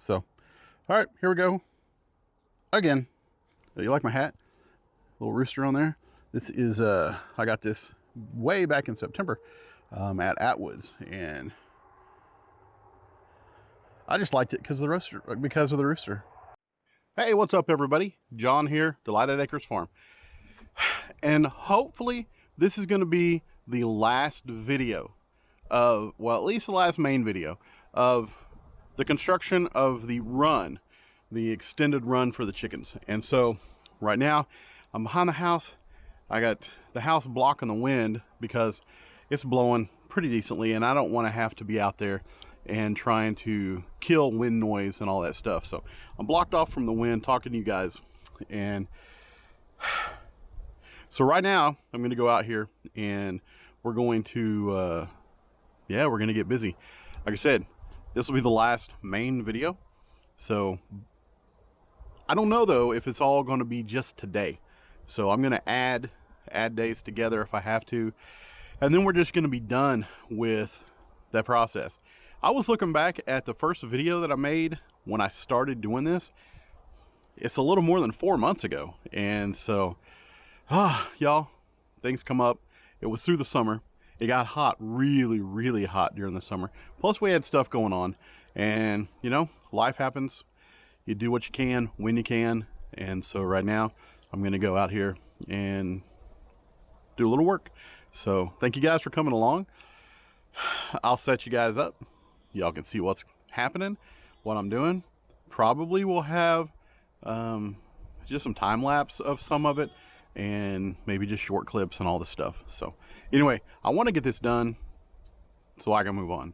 So, all right, here we go. Again, you like my hat? Little rooster on there. This is, I got this way back in September at Atwood's, and I just liked it because of the rooster. Hey, what's up everybody? John here, Delighted Acres Farm. And hopefully this is going to be the last video of, well, at least the last main video of the construction of the run, the extended run for the chickens. And so right now I'm behind the house. I got the house blocking the wind because it's blowing pretty decently, and I don't want to have to be out there and trying to kill wind noise and all that stuff. So I'm blocked off from the wind talking to you guys. And so right now I'm going to go out here and we're going to we're going to get busy. Like I said, this will be the last main video. So I don't know though if it's all going to be just today. So I'm going to add days together if I have to, and then we're just going to be done with that process. I was looking back at the first video that I made when I started doing this. It's a little more than 4 months ago. And so, y'all, things come up. It was through the summer. It got hot, really, really hot during the summer. Plus we had stuff going on, and you know, life happens. You do what you can when you can. And so right now I'm going to go out here and do a little work. So thank you guys for coming along. I'll set you guys up. Y'all can see what's happening, what I'm doing. Probably will have just some time lapse of some of it, and maybe just short clips and all this stuff. So anyway, I want to get this done so I can move on.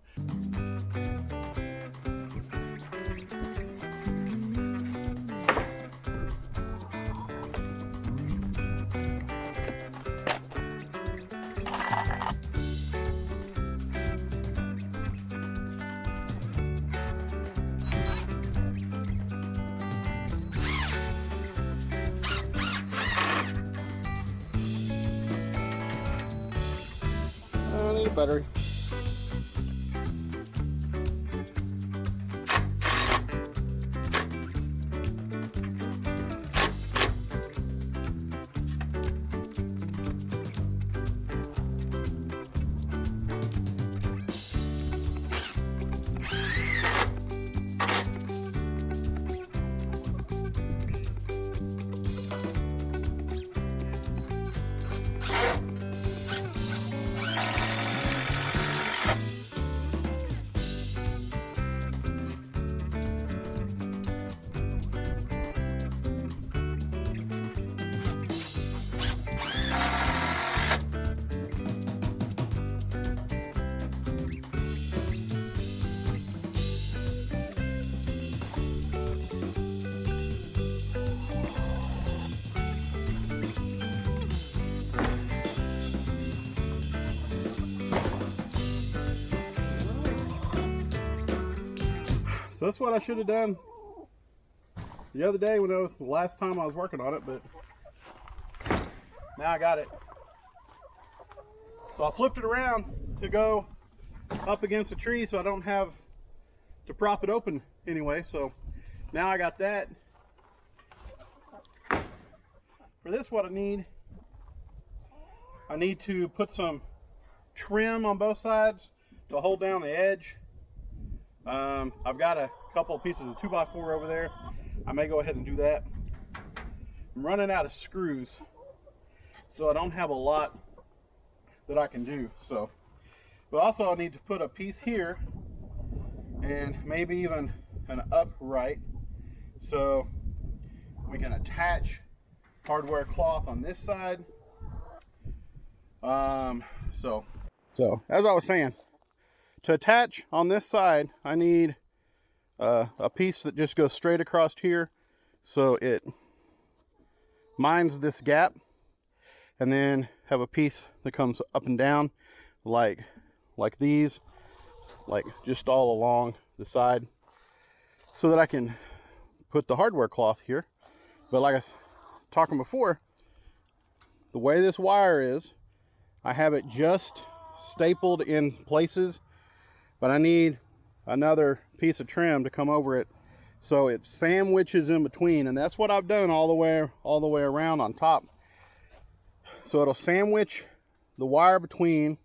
I need a battery. So that's what I should have done the other day when it was the last time I was working on it, but now I got it. So I flipped it around to go up against a tree so I don't have to prop it open anyway. So now I got that. For this, what I need to put some trim on both sides to hold down the edge. I've got a couple of pieces of 2x4 over there. I may go ahead and do that. I'm running out of screws, so I don't have a lot that I can do. So, but also I need to put a piece here and maybe even an upright so we can attach hardware cloth on this side. So as I was saying, to attach on this side, I need a piece that just goes straight across here, so it mines this gap, and then have a piece that comes up and down like these, like just all along the side, so that I can put the hardware cloth here. But like I was talking before, the way this wire is, I have it just stapled in places, but I need another piece of trim to come over it so it sandwiches in between, and that's what I've done all the way around on top. So it'll sandwich the wire between,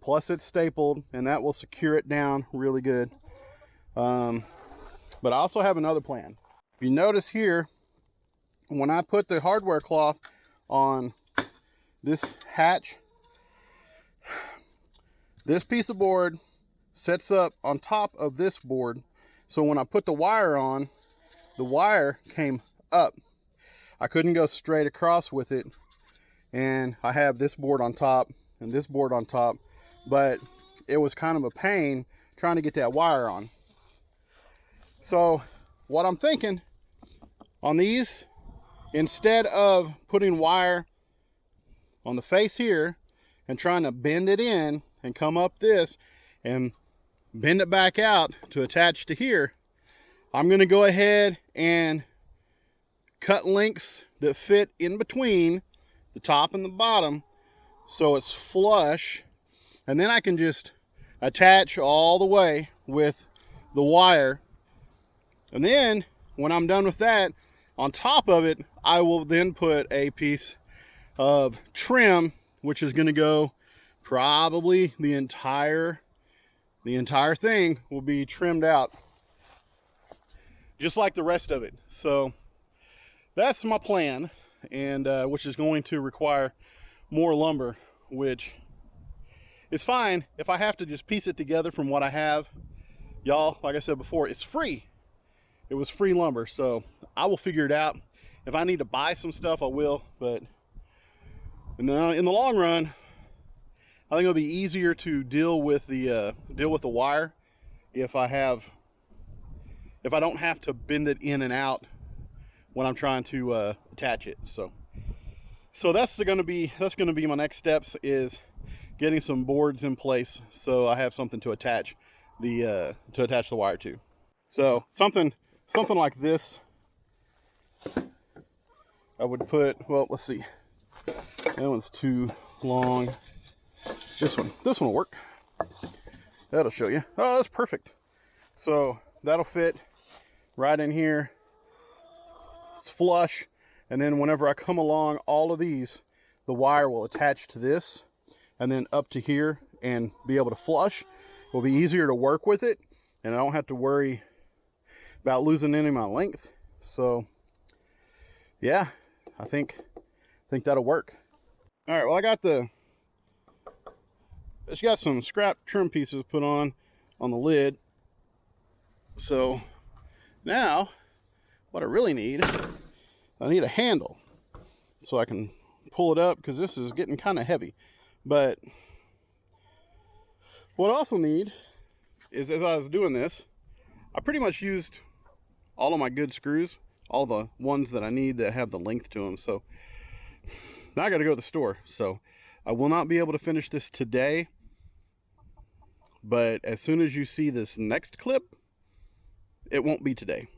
plus it's stapled, and that will secure it down really good. But I also have another plan. If you notice here, when I put the hardware cloth on this hatch, this piece of board sets up on top of this board. So when I put the wire on, the wire came up. I couldn't go straight across with it. And I have this board on top and this board on top, but it was kind of a pain trying to get that wire on. So what I'm thinking on these, instead of putting wire on the face here and trying to bend it in and come up this and bend it back out to attach to here, I'm going to go ahead and cut links that fit in between the top and the bottom so it's flush, and then I can just attach all the way with the wire. And then when I'm done with that, on top of it, I will then put a piece of trim, which is going to go probably the entire thing will be trimmed out just like the rest of it. So that's my plan, and which is going to require more lumber, which is fine if I have to just piece it together from what I have. Y'all, like I said before, it's free. It was free lumber, so I will figure it out. If I need to buy some stuff, I will, but in the long run, I think it'll be easier to deal with the wire if I don't have to bend it in and out when I'm trying to attach it. So that's going to be my next steps, is getting some boards in place so I have something to attach the wire to. So something like this, I would put, well, let's see, that one's too long. This one will work. That'll show you. Oh, that's perfect. So that'll fit right in here. It's flush, and then whenever I come along all of these, the wire will attach to this and then up to here and be able to flush. It will be easier to work with it, and I don't have to worry about losing any of my length. So yeah, I think that'll work. All right, well, it's got some scrap trim pieces put on the lid. So now what I really need, I need a handle so I can pull it up, because this is getting kind of heavy. But what I also need is, as I was doing this, I pretty much used all of my good screws, all the ones that I need that have the length to them. So now I got to go to the store. So I will not be able to finish this today, but as soon as you see this next clip, it won't be today.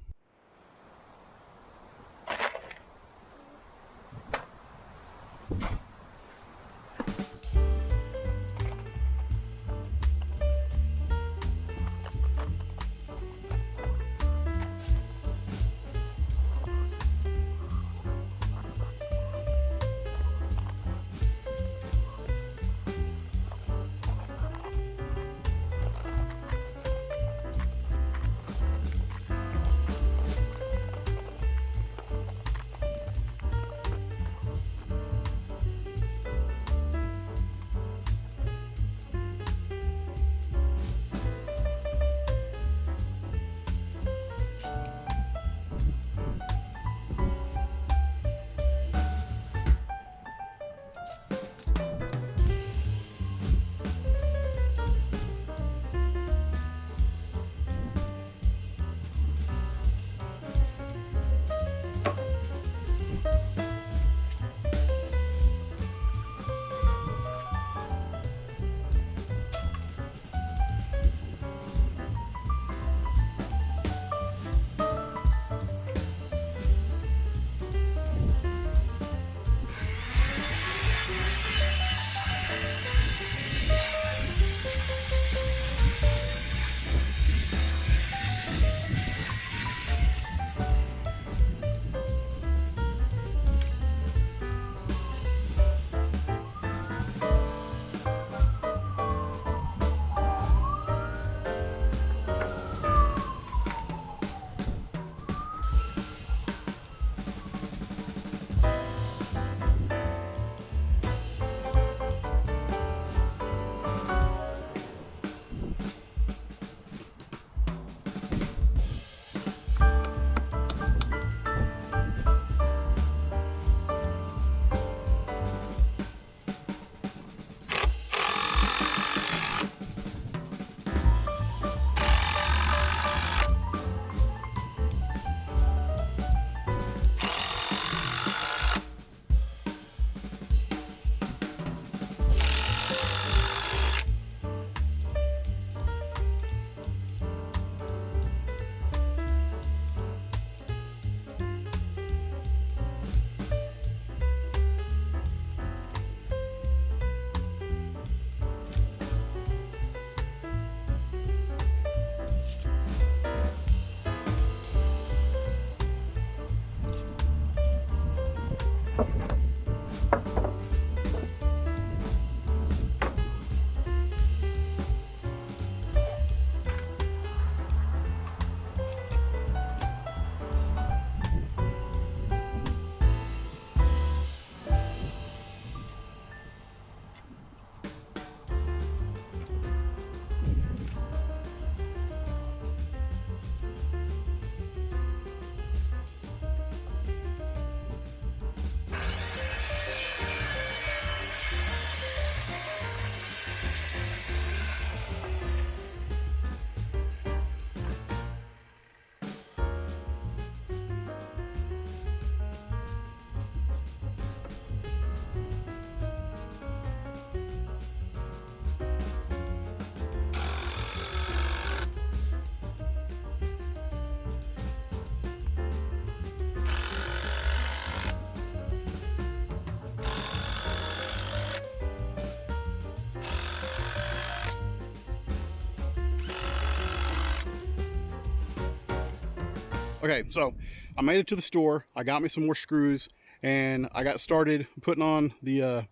Okay, so I made it to the store. I got me some more screws, and I got started putting on the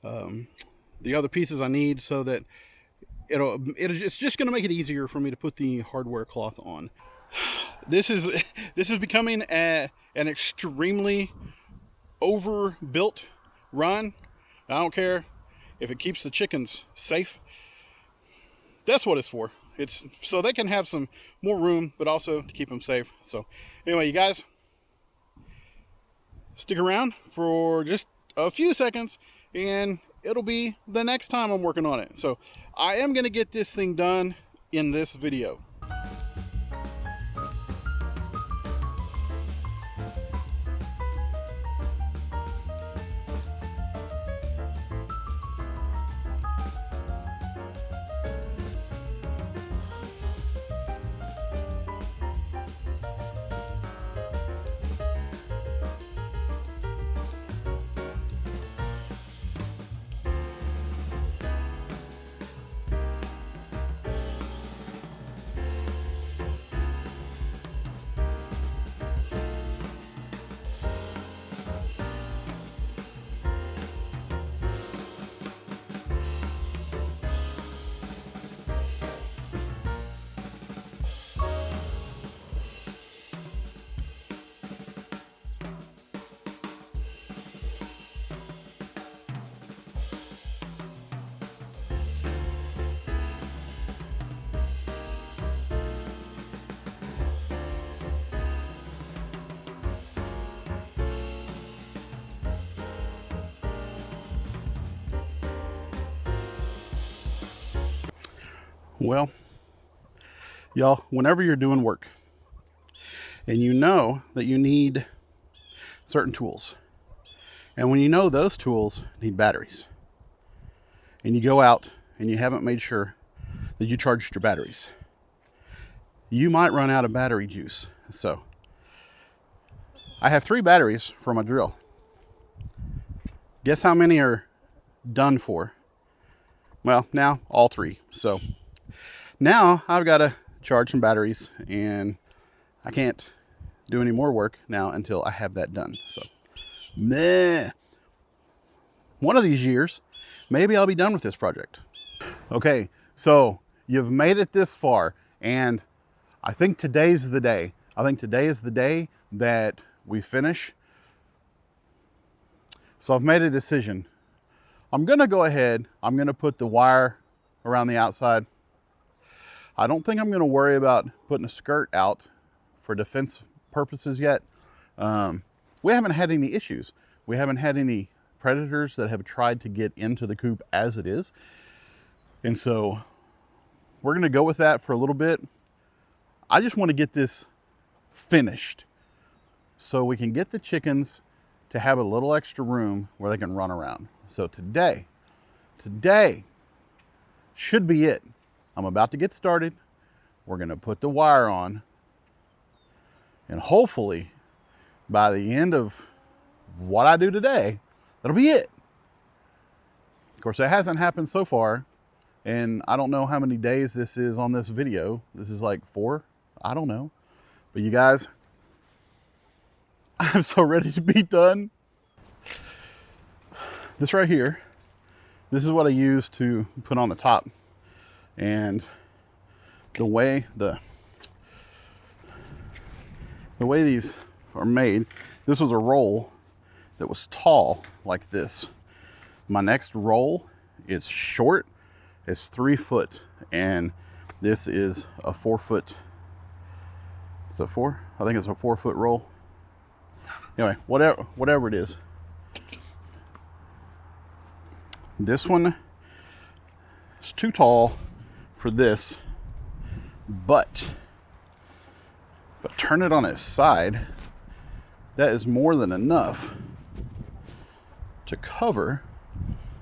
other pieces I need, so that it's just going to make it easier for me to put the hardware cloth on. This is becoming an extremely overbuilt run. I don't care if it keeps the chickens safe. That's what it's for. It's so they can have some more room, but also to keep them safe. So anyway, you guys, stick around for just a few seconds, and it'll be the next time I'm working on it. So I am going to get this thing done in this video. Well, y'all, whenever you're doing work and you know that you need certain tools, and when you know those tools need batteries, and you go out and you haven't made sure that you charged your batteries, you might run out of battery juice. So I have 3 batteries for my drill. Guess how many are done for? Well, now all 3. So now I've got to charge some batteries, and I can't do any more work now until I have that done. So, meh. One of these years, maybe I'll be done with this project. Okay, so you've made it this far, and I think today's the day. I think today is the day that we finish. So I've made a decision. I'm gonna go ahead, I'm gonna put the wire around the outside. I don't think I'm going to worry about putting a skirt out for defense purposes yet. We haven't had any issues. We haven't had any predators that have tried to get into the coop as it is. And so we're going to go with that for a little bit. I just want to get this finished so we can get the chickens to have a little extra room where they can run around. So today should be it. I'm about to get started. We're going to put the wire on, and hopefully by the end of what I do today, that'll be it. Of course, that hasn't happened so far, and I don't know how many days this is on this video. This is like 4, I don't know. But you guys, I'm so ready to be done. This right here, this is what I use to put on the top. And the way these are made, this was a roll that was tall like this. My next roll is short, it's 3 foot, and this is a 4 foot. Is it 4? I think it's a 4 foot roll. Anyway, whatever it is. This one is too tall for this, but if I turn it on its side, that is more than enough to cover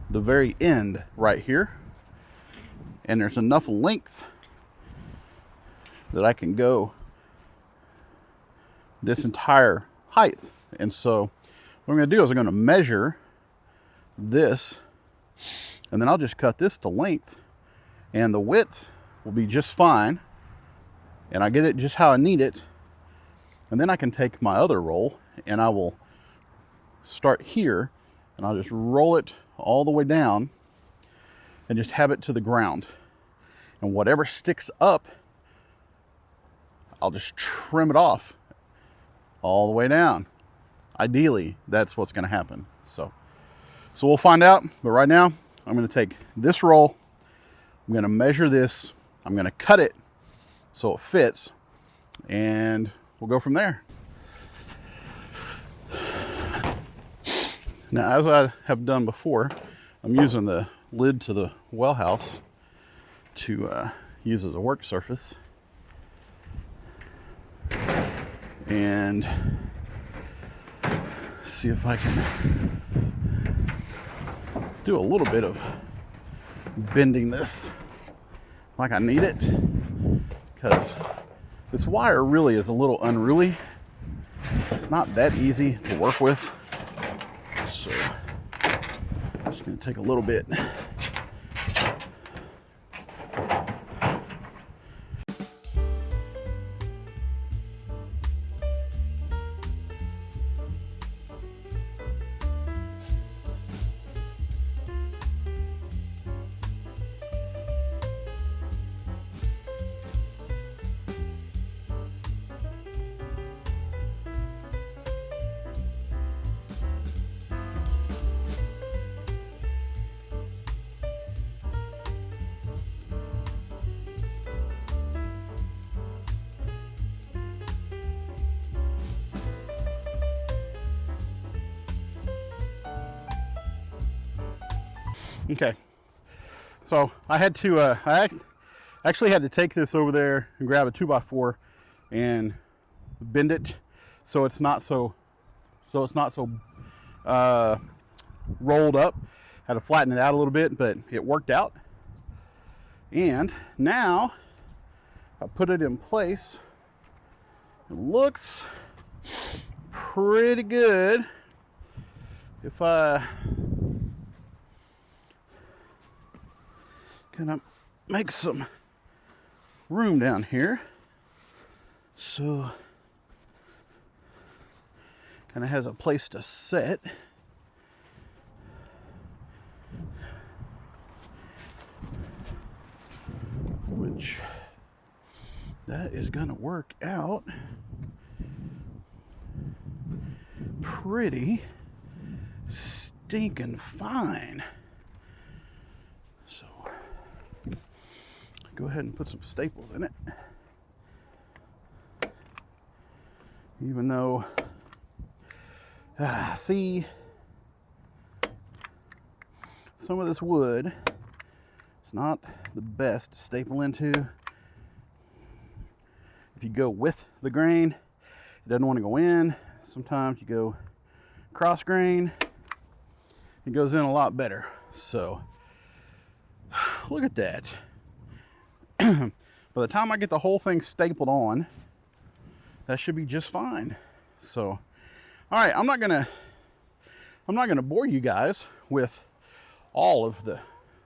the very end right here, and there's enough length that I can go this entire height. And so what I'm going to do is I'm going to measure this, and then I'll just cut this to length, and the width will be just fine, and I get it just how I need it. And then I can take my other roll and I will start here and I'll just roll it all the way down and just have it to the ground. And whatever sticks up, I'll just trim it off all the way down. Ideally, that's what's going to happen. So we'll find out. But right now, I'm going to take this roll. I'm going to measure this. I'm going to cut it so it fits. And we'll go from there. Now, as I have done before, I'm using the lid to the well house to use as a work surface. And see if I can do a little bit of bending this like I need it, because this wire really is a little unruly. It's not that easy to work with. So I'm just going to take a little bit. Okay, so I had to, I actually had to take this over there and grab a 2x4 and bend it so it's not so rolled up. Had to flatten it out a little bit, but it worked out. And now I put it in place. It looks pretty good. If I gonna make some room down here, so kind of has a place to sit. Which that is gonna work out pretty stinking fine. So go ahead and put some staples in it. Even though, see, some of this wood is not the best to staple into. If you go with the grain, it doesn't want to go in. Sometimes you go cross grain, it goes in a lot better. So look at that. By the time I get the whole thing stapled on, that should be just fine. So, all right, I'm not gonna bore you guys with all of the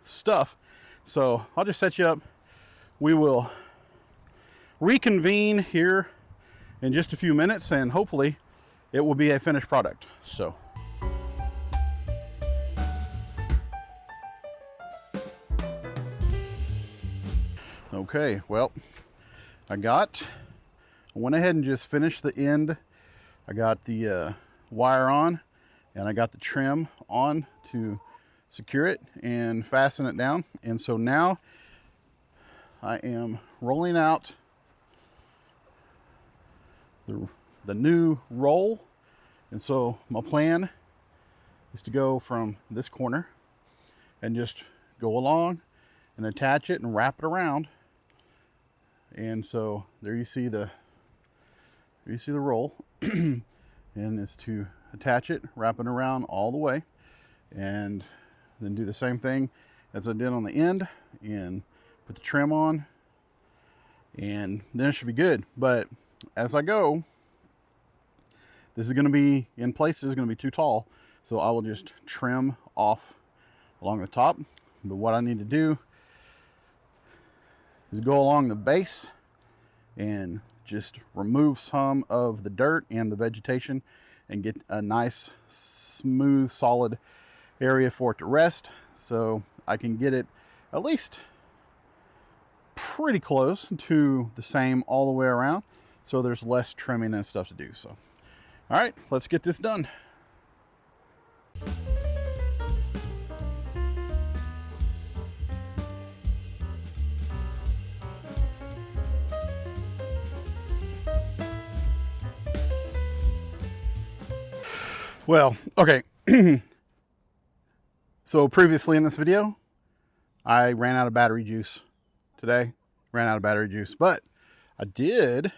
stuff. So I'll just set you up. We will reconvene here in just a few minutes, and hopefully it will be a finished product. So. Okay, well, I went ahead and just finished the end. I got the wire on, and I got the trim on to secure it and fasten it down. And so now I am rolling out the new roll. And so my plan is to go from this corner and just go along and attach it and wrap it around. And so there you see the roll. And it's to attach it, wrap it around all the way, and then do the same thing as I did on the end and put the trim on, and then it should be good. But as I go, this is going to be, in places, going to be too tall, so I will just trim off along the top. But what I need to do is go along the base and just remove some of the dirt and the vegetation and get a nice, smooth, solid area for it to rest, so I can get it at least pretty close to the same all the way around, so there's less trimming and stuff to do. So all right, let's get this done. Well, okay. So previously in this video, I ran out of battery juice. Today, ran out of battery juice, but I did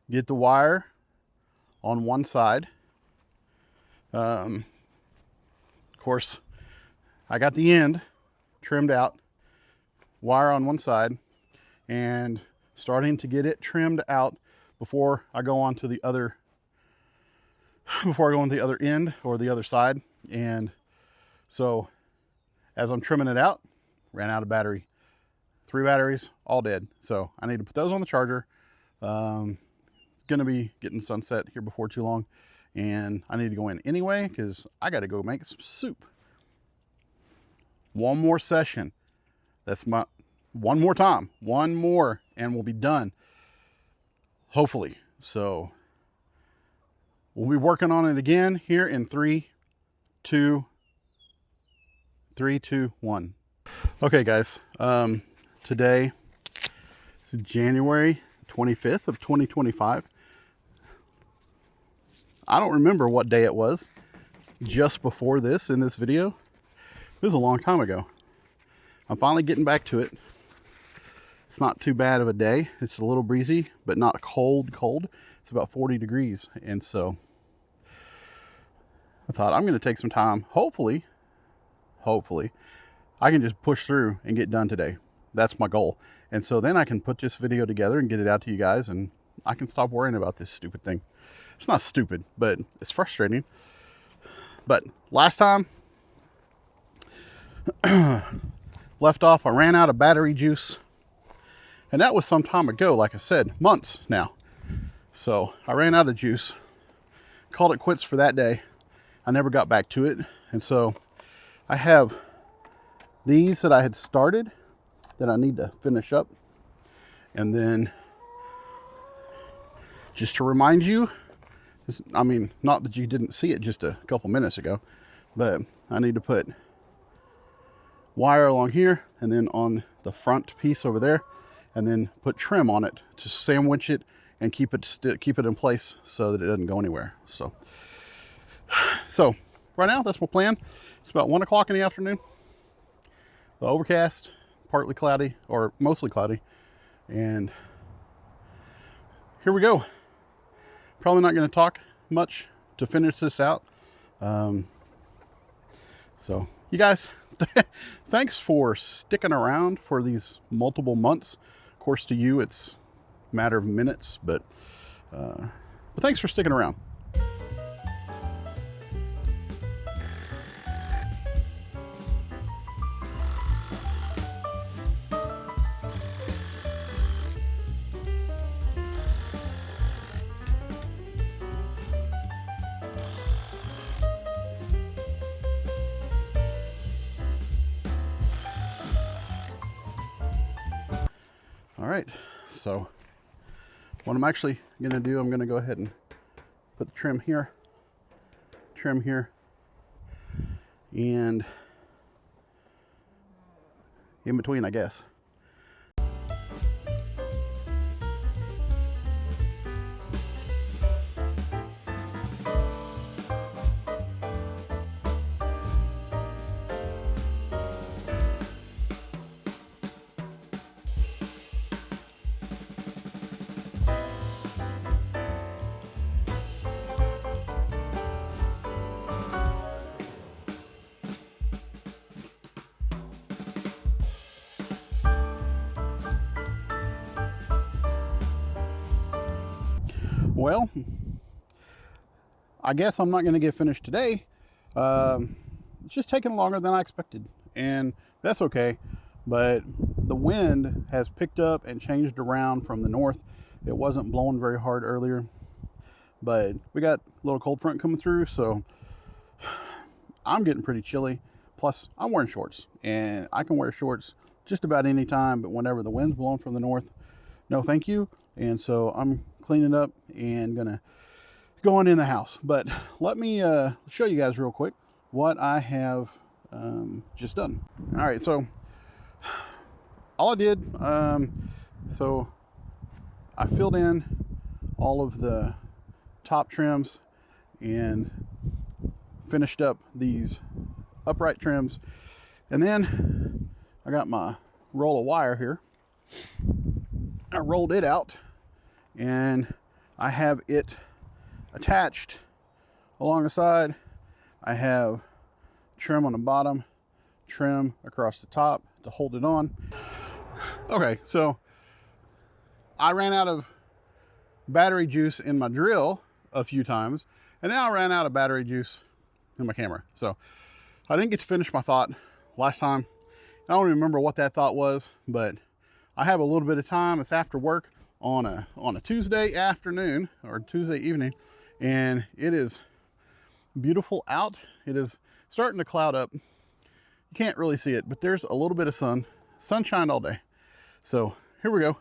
get the wire on one side. Of course, I got the end trimmed out, wire on one side, and starting to get it trimmed out before I go on to the other end or the other side. And so as I'm trimming it out, ran out of battery. 3 batteries, all dead. So I need to put those on the charger. Gonna be getting sunset here before too long, and I need to go in anyway because I got to go make some soup. One more session. That's my one more time. One more, and we'll be done. Hopefully. So we'll be working on it again here in 3, 2, 1. Okay, guys. Today is January 25th of 2025. I don't remember what day it was just before this in this video. It was a long time ago. I'm finally getting back to it. It's not too bad of a day. It's a little breezy, but not cold. It's about 40 degrees. And so I thought I'm going to take some time. Hopefully, I can just push through and get done today. That's my goal. And so then I can put this video together and get it out to you guys, and I can stop worrying about this stupid thing. It's not stupid, but it's frustrating. But last time, left off, I ran out of battery juice. And that was some time ago, like I said, months now. So I ran out of juice, called it quits for that day. I never got back to it. And so I have these that I had started that I need to finish up. And then just to remind you, I mean, not that you didn't see it just a couple minutes ago, but I need to put wire along here and then on the front piece over there, and then put trim on it to sandwich it and keep it in place so that it doesn't go anywhere. So right now, that's my plan. It's about 1 o'clock in the afternoon. The overcast, partly cloudy, or mostly cloudy. And here we go. Probably not going to talk much to finish this out. So you guys, thanks for sticking around for these multiple months. Of course, to you, it's a matter of minutes, but thanks for sticking around. All right, so what I'm actually going to do, I'm going to go ahead and put the trim here, and in between, I guess. Well, I guess I'm not going to get finished today. It's just taking longer than I expected, and that's okay. But the wind has picked up and changed around from the north It wasn't blowing very hard earlier, but we got a little cold front coming through, so I'm getting pretty chilly. Plus, I'm wearing shorts, and I can wear shorts just about any time, but whenever the wind's blowing from the north, no thank you. And so I'm cleaning up and gonna go on in the house. But let me show you guys real quick what I have just done. All right, so all I did, so I filled in all of the top trims and finished up these upright trims, and then I got my roll of wire here. I rolled it out and I have it attached along the side. I have trim on the bottom, trim across the top to hold it on. Okay, so I ran out of battery juice in my drill a few times, and now I ran out of battery juice in my camera. So I didn't get to finish my thought last time. I don't remember what that thought was, but I have a little bit of time. It's after work on a Tuesday afternoon or Tuesday evening, and it is beautiful out. It is starting to cloud up. You can't really see it, but there's a little bit of sunshine all day. So here we go.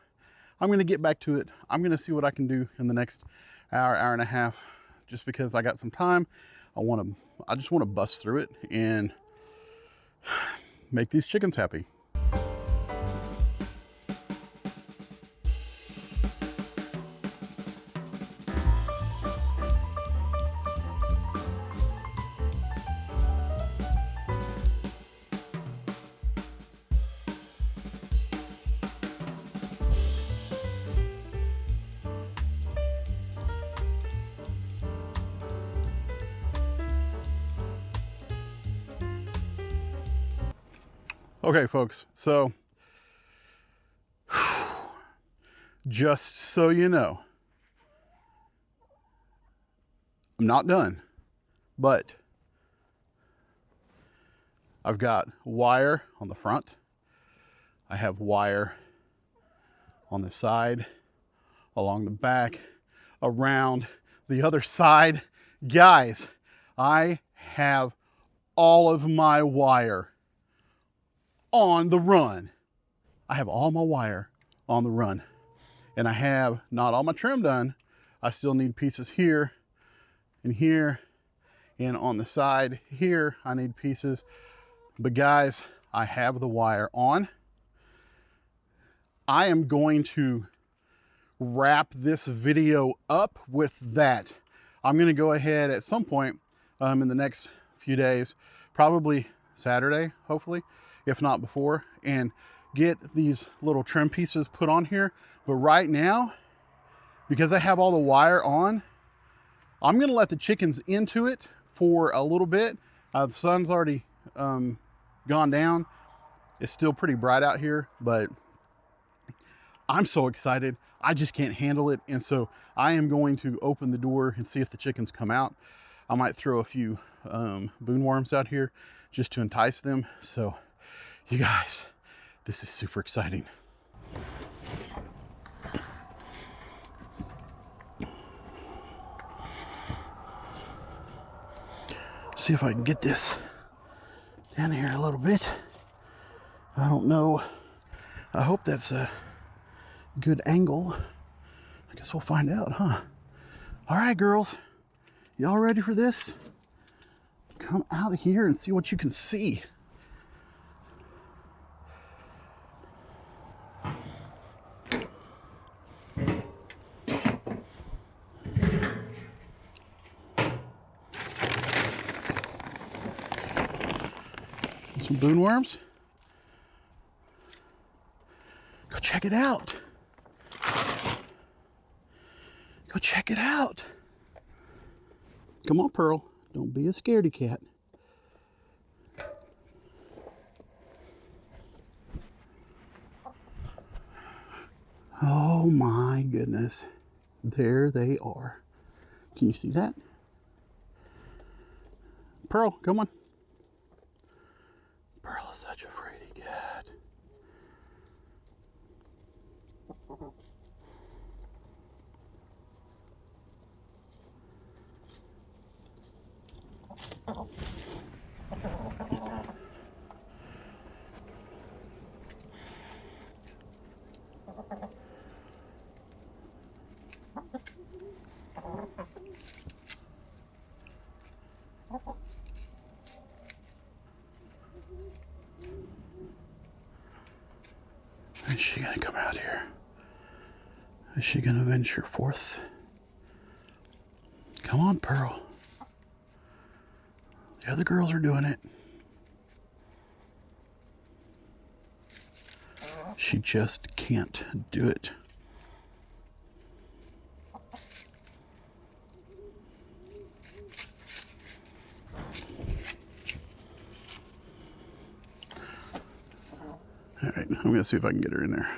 I'm going to get back to it. I'm going to see what I can do in the next hour and a half, just because I got some time. I just want to bust through it and make these chickens happy. Okay, folks, so just so you know, I'm not done, but I've got wire on the front. I have wire on the side, along the back, around the other side. Guys, I have all of my wire on the run. I have all my wire on the run, and I have not all my trim done. I still need pieces here and here, and on the side here I need pieces. But guys, I have the wire on. I am going to wrap this video up with that. I'm going to go ahead at some point in the next few days, probably Saturday, hopefully, if not before, and get these little trim pieces put on here. But right now, because I have all the wire on, I'm gonna let the chickens into it for a little bit. The sun's already gone down. It's still pretty bright out here, but I'm so excited. I just can't handle it. And so I am going to open the door and see if the chickens come out. I might throw a few boonworms out here just to entice them. So you guys, this is super exciting. See if I can get this down here a little bit. I don't know. I hope that's a good angle. I guess we'll find out, huh? All right, girls, y'all ready for this? Come out here and see what you can see. Some boonworms. Go check it out. Go check it out. Come on, Pearl. Don't be a scaredy cat. Oh my goodness. There they are. Can you see that? Pearl, come on. Pearl is such a fraidy cat. she gonna come out here? Is she gonna venture forth? Come on, Pearl. The other girls are doing it. She just can't do it. All right, I'm gonna see if I can get her in there.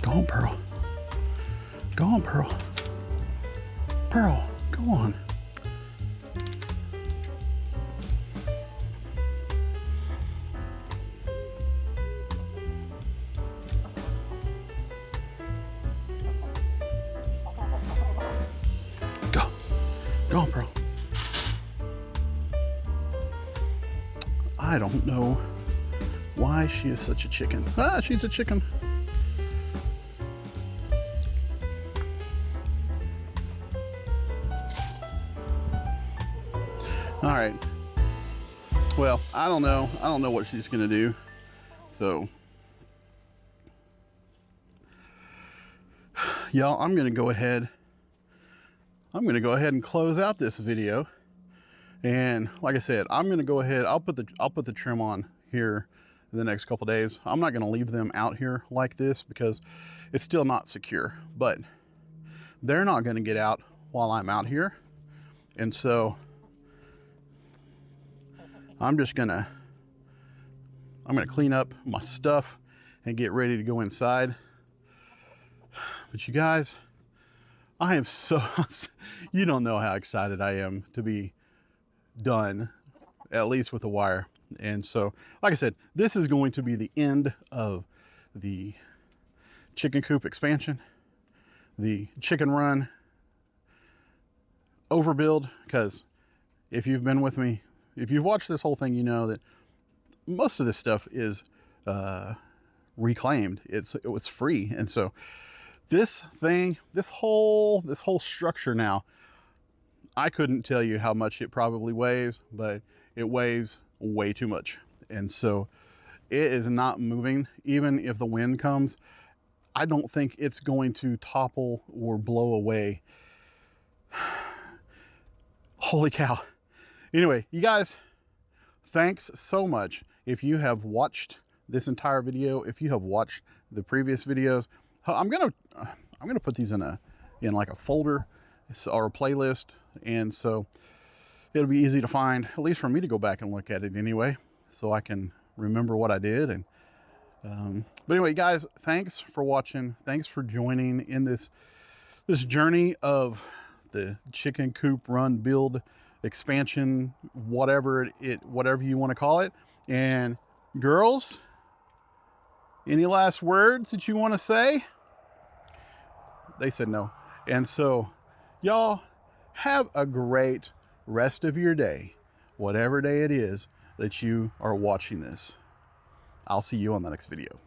Go on, Pearl. Go on, Pearl. Pearl, go on. Go. Go on, Pearl. I don't know why she is such a chicken. Ah, she's a chicken. All right. Well, I don't know. I don't know what she's gonna do. So, y'all, I'm gonna go ahead and close out this video. And like I said, I'm gonna go ahead. I'll put the trim on here the next couple days. I'm not gonna leave them out here like this because it's still not secure. But they're not gonna get out while I'm out here, and so I'm gonna clean up my stuff and get ready to go inside. But you guys, I am so, you don't know how excited I am to be done, at least with the wire. And so, like I said, this is going to be the end of the chicken coop expansion, the chicken run overbuild, because if you've been with me, if you've watched this whole thing, you know that most of this stuff is reclaimed. It was free. And so this thing, this whole structure now, I couldn't tell you how much it probably weighs, but it weighs way too much. And so it is not moving. Even if the wind comes, I don't think it's going to topple or blow away. Holy cow. Anyway, you guys, thanks so much. If you have watched this entire video, if you have watched the previous videos, I'm gonna put these in like a folder or a playlist, and so it'll be easy to find, at least for me to go back and look at it anyway, so I can remember what I did. And but anyway, guys, thanks for watching. Thanks for joining in this journey of the chicken coop run build expansion, whatever you want to call it. And girls, any last words that you want to say? They said no. And so y'all have a great rest of your day, whatever day it is that you are watching this. I'll see you on the next video.